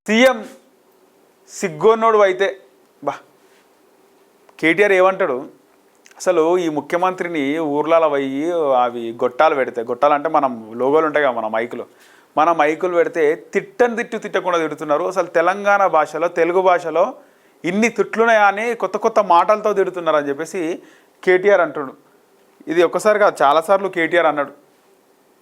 CM సిగ్గోన్నోడు అయితే బా కేటీఆర్ ఏమంటాడు అసలు ఈ ముఖ్యమంత్రిని ఊర్లలో పోయి అవి గొట్టాలు పెడితే గొట్టాలంటే మనం లోగోలు ఉంటాయి కదా మన మైకులు పెడితే తిట్టకుండా తిడుతున్నారు. అసలు తెలంగాణ భాషలో తెలుగు భాషలో ఇన్ని తిట్లున్నాయా అని కొత్త మాటలతో తిడుతున్నారు అని చెప్పేసి కేటీఆర్ అంటున్నాడు. ఇది ఒక్కసారి కాదు చాలాసార్లు కేటీఆర్ అన్నాడు.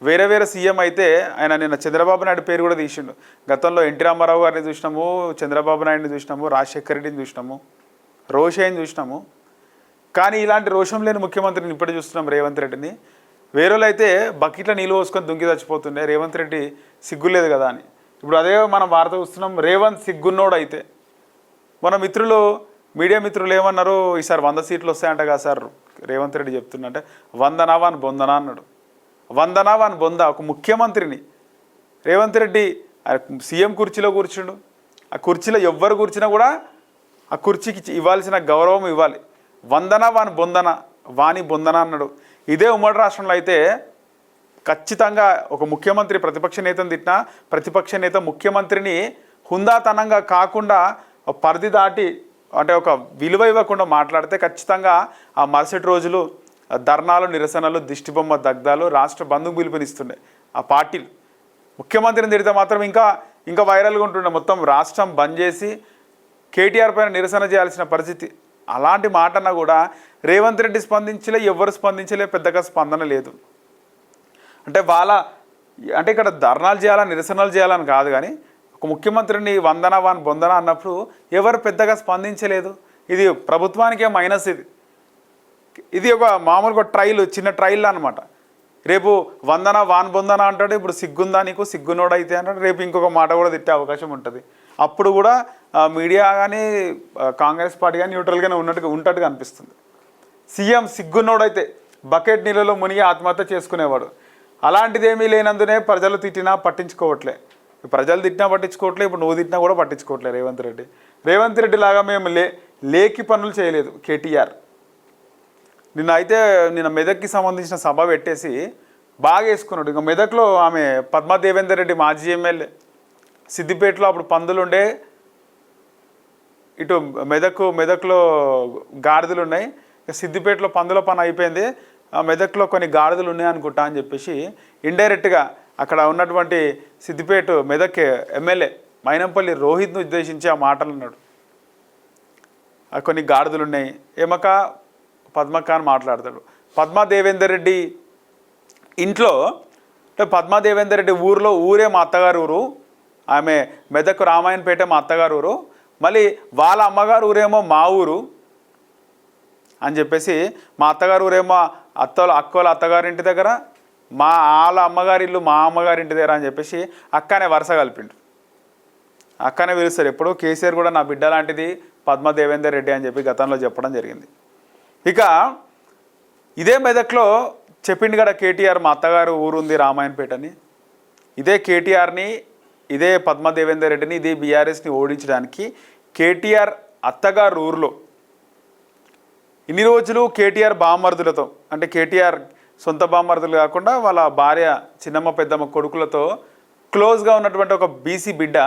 వేరే సీఎం అయితే ఆయన నిన్న చంద్రబాబు నాయుడు పేరు కూడా తీసిండు. గతంలో ఎన్టీ రామారావు గారిని చూసినాము, చంద్రబాబు నాయుడిని చూసినాము, రాజశేఖర రెడ్డిని చూసినాము, రోషయ్యని చూసినాము. కానీ ఇలాంటి రోషం లేని ముఖ్యమంత్రిని ఇప్పుడే చూస్తున్నాం రేవంత్ రెడ్డిని. వేరేలో అయితే బకెట్లో నీళ్ళు పోసుకొని దుంకి చచ్చిపోతుండే, రేవంత్ రెడ్డి సిగ్గులేదు కదా అని. ఇప్పుడు అదే మనం వార్త చూస్తున్నాం, రేవంత్ సిగ్గున్నోడు అయితే. మన మిత్రులు మీడియా మిత్రులు ఏమన్నారు, ఈసారి 100 సీట్లు వస్తాయంట కదా సార్ రేవంత్ రెడ్డి చెప్తున్నంటే, వందనావా అని బొందనా అన్నాడు. వందనావా అని బొంద ఒక ముఖ్యమంత్రిని రేవంత్ రెడ్డి సీఎం కుర్చీలో కూర్చుండు. ఆ కుర్చీలో ఎవ్వరు కూర్చున్నా కూడా ఆ కుర్చీకి ఇవ్వాల్సిన గౌరవం ఇవ్వాలి. వందన వాని బొందన అన్నాడు. ఇదే ఉమ్మడి రాష్ట్రంలో అయితే ఖచ్చితంగా ఒక ముఖ్యమంత్రి ప్రతిపక్ష నేతను తిట్టినా ప్రతిపక్ష నేత ముఖ్యమంత్రిని హుందాతనంగా కాకుండా పరిధి దాటి అంటే ఒక విలువ ఇవ్వకుండా మాట్లాడితే ఖచ్చితంగా ఆ మరుసటి రోజులు ధర్నాలు, నిరసనలు, దిష్టిబొమ్మ దగ్ధాలు, రాష్ట్ర బంధుకు పిలుపునిస్తుండే ఆ పార్టీలు. ముఖ్యమంత్రిని తిడితే మాత్రం ఇంకా వైరల్గా ఉంటుండే. మొత్తం రాష్ట్రం బంద్ చేసి కేటీఆర్ పైన నిరసన చేయాల్సిన పరిస్థితి. అలాంటి మాటన్నా కూడా రేవంత్ రెడ్డి స్పందించలే, ఎవరు స్పందించలే, పెద్దగా స్పందన లేదు. అంటే ఇక్కడ ధర్నాలు చేయాలని నిరసనలు చేయాలని కాదు, కానీ ఒక ముఖ్యమంత్రిని వందన వాని బొందన అన్నప్పుడు ఎవరు పెద్దగా స్పందించలేదు. ఇది ప్రభుత్వానికే మైనస్. ఇది ఒక మామూలుగా చిన్న ట్రైల్ అనమాట. రేపు వందన వాన్ బొందన అంటాడు, ఇప్పుడు సిగ్గుందా నీకు, సిగ్గునోడైతే అంటాడు, రేపు ఇంకొక మాట కూడా తిట్టే అవకాశం ఉంటుంది. అప్పుడు కూడా మీడియా కానీ కాంగ్రెస్ పార్టీ కానీ న్యూట్రల్గానే ఉన్నట్టుగా అనిపిస్తుంది. సీఎం సిగ్గునోడైతే బకెట్ నీళ్ళలో మునిగి ఆత్మహత్య చేసుకునేవాడు. అలాంటిదేమీ లేనందునే ప్రజలు తిట్టినా పట్టించుకోవట్లే. ప్రజలు తిట్టినా పట్టించుకోవట్లే, ఇప్పుడు నువ్వు తిట్టినా కూడా పట్టించుకోవట్లే రేవంత్ రెడ్డి లాగా మేము లేకి పనులు చేయలేదు కేటీఆర్. నిన్న మెదక్కి సంబంధించిన సభ పెట్టేసి బాగా వేసుకున్నాడు. ఇంకా మెదక్లో ఆమె పద్మా దేవేందర్ రెడ్డి మాజీ ఎమ్మెల్యే, సిద్దిపేటలో అప్పుడు పందులుండే, ఇటు మెదక్లో గాడిదలు ఉన్నాయి, సిద్దిపేటలో పందుల పని అయిపోయింది, మెదక్లో కొన్ని గాడిదలు ఉన్నాయి అనుకుంటా అని చెప్పేసి ఇండైరెక్ట్గా అక్కడ ఉన్నటువంటి సిద్దిపేట మెదక్ ఎమ్మెల్యే మైనంపల్లి రోహిత్ను ఉద్దేశించి ఆ మాటలు అన్నాడు. కొన్ని గాడిదలు ఉన్నాయి ఏమక పద్మక్క అని మాట్లాడతాడు. పద్మా దేవేందర్ రెడ్డి ఇంట్లో అంటే పద్మా దేవేందర్ రెడ్డి ఊరే మా అత్తగారు ఊరు, ఆమె మెదక్ రామాయణపేట మా అత్తగారు ఊరు, మళ్ళీ వాళ్ళ అమ్మగారు ఊరేమో మా ఊరు అని చెప్పేసి, మా అత్తగారు ఊరేమో అక్కోళ్ళ అత్తగారింటి దగ్గర, వాళ్ళ అమ్మగారి ఇల్లు మా అమ్మగారింటి దగ్గర అని చెప్పేసి అక్కనే వరుస కలిపిండు. అక్కనే పిలుస్తారు ఎప్పుడు. కేసీఆర్ కూడా నా బిడ్డ లాంటిది పద్మా దేవేందర్ రెడ్డి అని చెప్పి గతంలో చెప్పడం జరిగింది. ఇక ఇదే మెదక్లో చెప్పిండు కదా కేటీఆర్, మా అత్తగారు ఊరుంది రామాయణపేట అని. ఇదే కేటీఆర్ని, ఇదే పద్మా దేవేందర్ రెడ్డిని, ఇదే బీఆర్ఎస్ని ఓడించడానికి కేటీఆర్ అత్తగారు ఊరిలో ఇన్ని రోజులు కేటీఆర్ బామ్మర్దులతో, అంటే కేటీఆర్ సొంత బామ్మర్దులు కాకుండా వాళ్ళ భార్య చిన్నమ్మ పెద్దమ్మ కొడుకులతో క్లోజ్గా ఉన్నటువంటి ఒక బీసీ బిడ్డ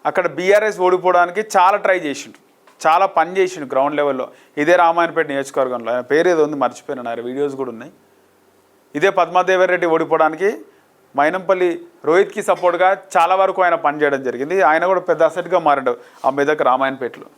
అక్కడ బీఆర్ఎస్ ఓడిపోవడానికి చాలా ట్రై చేసిండు, చాలా పని చేసిండు గ్రౌండ్ లెవెల్లో. ఇదే రామాయణపేట నియోజకవర్గంలో, ఆయన పేరు ఏదో ఉంది మర్చిపోయినా, ఆయన వీడియోస్ కూడా ఉన్నాయి. ఇదే పద్మాదేవర్ రెడ్డి ఓడిపోవడానికి మైనంపల్లి రోహిత్కి సపోర్ట్గా చాలా వరకు ఆయన పనిచేయడం జరిగింది. ఆయన కూడా పెద్ద అసెట్గా మారాడు ఆ మెదక్ రామాయణపేటలో.